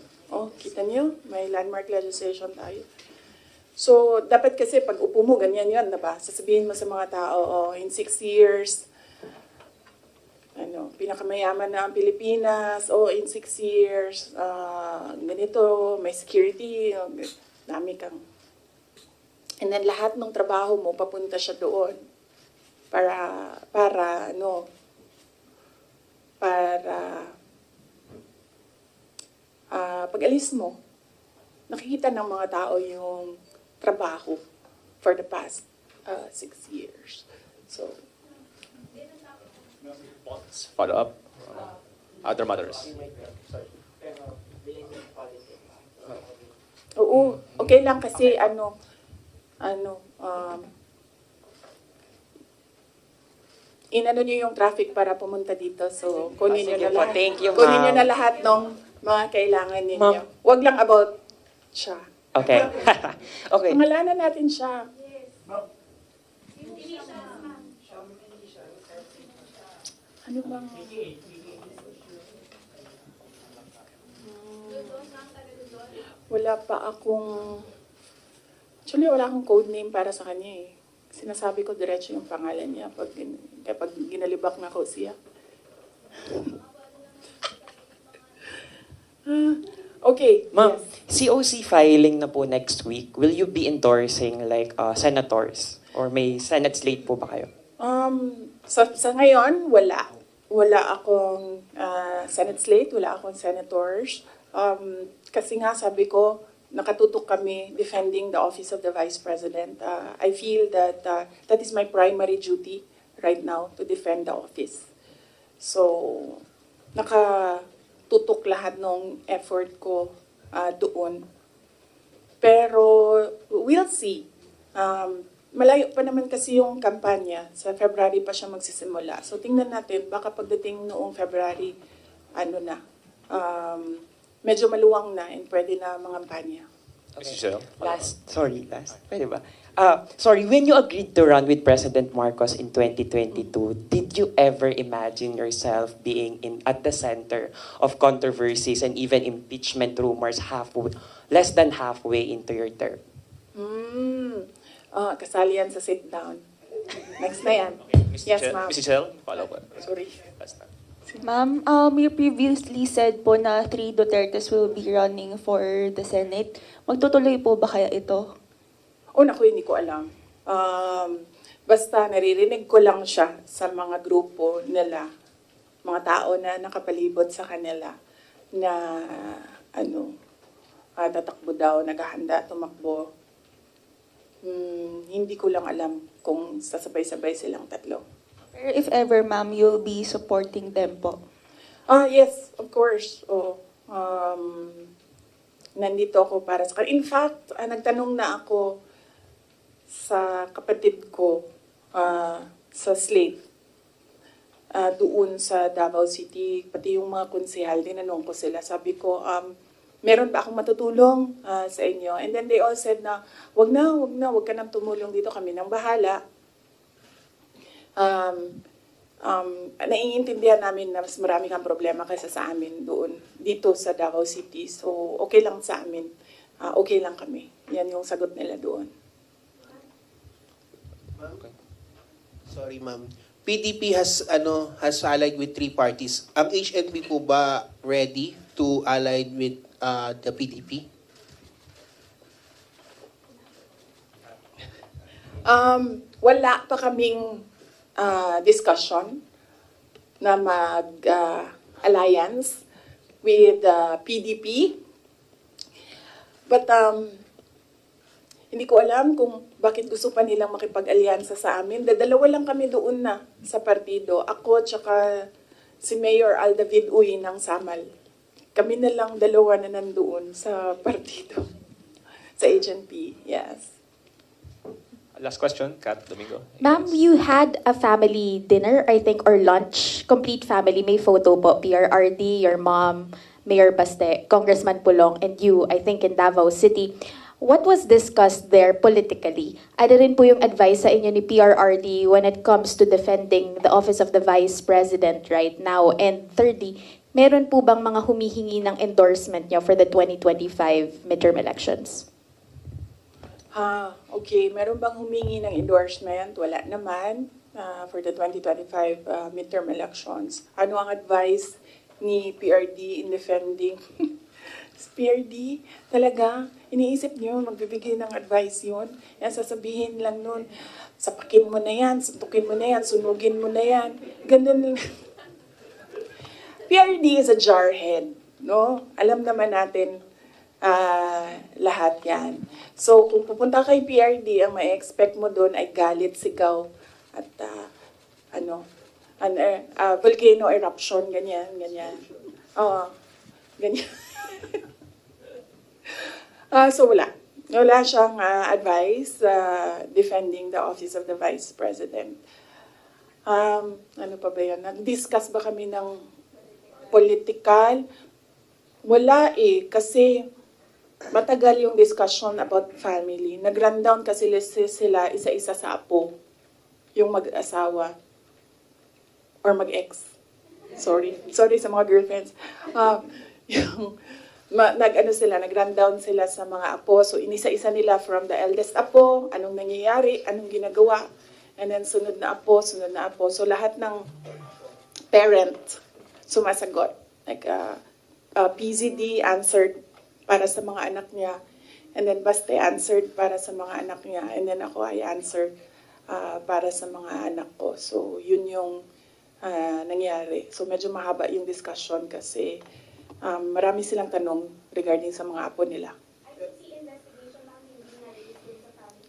Kita nyo? May landmark legislation tayo. So, dapat kasi pag upo mo, ganyan yan, diba? Sasabihin mo sa mga tao, in 6 years, pinakamayaman na ang Pilipinas, in 6 years, ganito, may security, dami kang. And then lahat ng trabaho mo, papunta siya doon. Para pag-alis mo, nakikita ng mga tao yung trabaho for the past 6 years. So, Follow up. Other matters. oo, okay lang kasi inano niyo yung traffic para pumunta dito. So, kunin niyo Sige na po, lahat. thank you, Kunin niyo ma'am. na lahat ng mga kailangan ninyo. Ma'am. Huwag lang about siya. Okay. Okay. Pangalanan natin siya. Ano bang... Wala pa akong... Actually, wala akong code name para sa kanya eh. Sinasabi ko diretso yung pangalan niya kapag ginalibak na ko siya. Okay. Ma'am, yes. COC filing na po next week. Will you be endorsing senators? Or may Senate slate po ba kayo? Sa ngayon, wala. Wala akong Senate slate, wala akong senators. Kasi nga sabi ko, nakatutok kami defending the office of the Vice President. I feel that that is my primary duty right now, to defend the office. So, nakatutok lahat ng effort ko doon. Pero, we'll see. Malayo pa naman kasi yung kampanya. Sa February pa siya magsisimula. So, tingnan natin, baka pagdating noong February, medyo maluwang na and pwede na mangampanya. Mr. Chair. Last. Pwede ba? Sorry, when you agreed to run with President Marcos in 2022, did you ever imagine yourself being at the center of controversies and even impeachment rumors less than halfway into your term? Kasali yan sa sit down. Next na yan. Yes, ma'am. Mr. Chair, follow up. Sorry. Last time. Ma'am, you previously said po na 3 Dutertes will be running for the Senate. Magtutuloy po ba kaya ito? naku, hindi ko alam. Basta naririnig ko lang siya sa mga grupo nila, mga tao na nakapalibot sa kanila na tatakbo daw, naghahanda, tumakbo. Hindi ko lang alam kung sasabay-sabay silang tatlo. Pero if ever, ma'am, you'll be supporting them po. Yes, of course. Nandito ako para sa kanila. In fact, nagtanong na ako sa kapatid ko sa Slate doon sa Davao City, pati yung mga konsehal, tinanong ko sila. Sabi ko, meron ba akong matutulong sa inyo? And then they all said na, wag ka nang tumulong dito, kami nang bahala. Naiintindihan namin na mas marami kang problema kaysa sa amin doon, dito sa Davao City. So, okay lang sa amin. Okay lang kami. Yan yung sagot nila doon. Sorry, ma'am. PDP has allied with 3 parties. Ang HNP po ba ready to allied with the PDP? Wala pa kaming discussion na mag-alliance with PDP. But hindi ko alam kung bakit gusto pa nilang makipag-alyansa sa amin. Dalawa lang kami doon na sa partido. Ako tsaka si Mayor Aldavid Uy ng Samal. Kami na lang dalawa na nandoon sa partido. Sa HNP, yes. Last question, Kat Domingo. Ma'am, you had a family dinner, I think, or lunch. Complete family. May photo po. PRRD, your mom, Mayor Baste, Congressman Pulong, and you, I think, in Davao City. What was discussed there politically? Ano rin po yung advice sa inyo ni PRRD when it comes to defending the office of the Vice President right now? And thirdly, meron po bang mga humihingi ng endorsement niyo for the 2025 midterm elections? Okay. Meron bang humingi ng endorsement? Wala naman for the 2025 midterm elections. Ano ang advice ni PRD in defending? PRD, talaga, iniisip niyo, magbibigay ng advice yun. Yan, sasabihin lang nun, sapakin mo na yan, suntukin mo na yan, sunugin mo na yan. Ganun. PRD is a jarhead, no? Alam naman natin lahat yan. So, kung pupunta kay PRD, ang may expect mo doon ay galit, sigaw, at volcano eruption, ganyan. Ganyan. So wala. Wala siyang advice defending the office of the Vice President. Ano pa ba yan? Nag-discuss ba kami ng political? Wala kasi matagal yung discussion about family. Nag-rundown kasi sila isa-isa sa apo. Yung mag-asawa. Or mag-ex. Sorry sa mga girlfriends. Nag-rundown sila sa mga apo. So, inisa-isa nila from the eldest apo, anong nangyayari, anong ginagawa, and then sunod na apo. So, lahat ng parent sumasagot. Like, PZD answered para sa mga anak niya, and then Baste answered para sa mga anak niya, and then ako ay answered para sa mga anak ko. So, yun yung nangyari. So, medyo mahaba yung discussion kasi marami silang tanong regarding sa mga apo nila.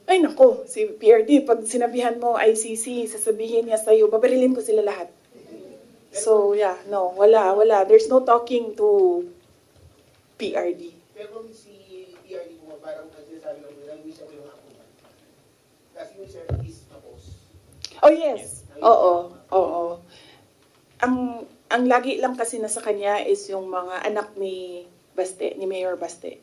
Ay nako, si PRD, pag sinabihan mo ICC, sasabihin niya sa'yo, babarilin ko sila lahat. So yeah, no, wala. There's no talking to PRD. Pero si PRD mo, parang nagsasabi lang nila, wish ako yung apo. Kasi yung sir is tapos. Oh yes, oo. Ang lagi lang kasi nasa kanya is yung mga anak ni Baste, ni Mayor Baste.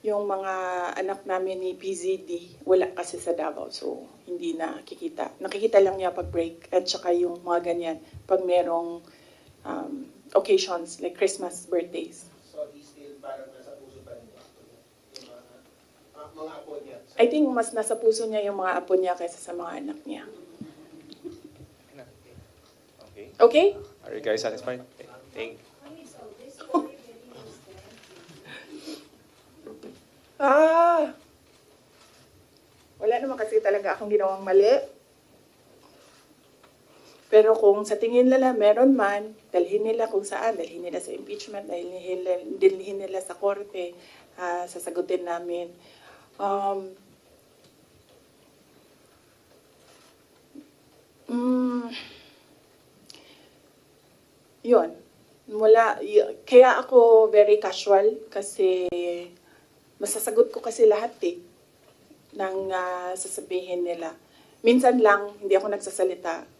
Yung mga anak namin ni PZD, wala kasi sa Davao, so hindi nakikita. Nakikita lang niya pag break, at saka yung mga ganyan, pag merong occasions like Christmas, birthdays. So he's still parang nasa puso pa rin yung mga apo niya. I think mas nasa puso niya yung mga apo niya kaysa sa mga anak niya. Okay? Are you guys satisfied? Thank you. Wala naman kasi talaga akong ginawang mali. Pero kung sa tingin nila meron man, dalhin nila kung saan, dalhin nila sa impeachment, dalhin nila sa korte, sasagutin namin. Yun. Kaya ako very casual kasi masasagot ko kasi lahat ng sasabihin nila. Minsan lang, hindi ako nagsasalita.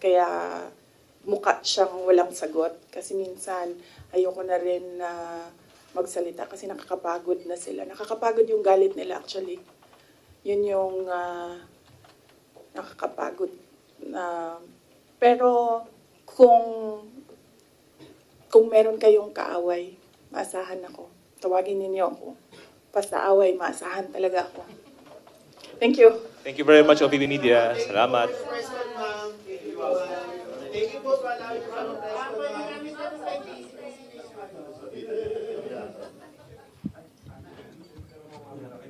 Kaya mukha siyang walang sagot. Kasi minsan, ayoko na rin magsalita kasi nakakapagod na sila. Nakakapagod yung galit nila actually. Yun yung nakakapagod. Pero kung meron kayong kaaway, maasahan ako. Tawagin ninyo ako. Basta away, maasahan talaga ako. Thank you. Thank you very much, OPP Media. Salamat. Thank you po for allowing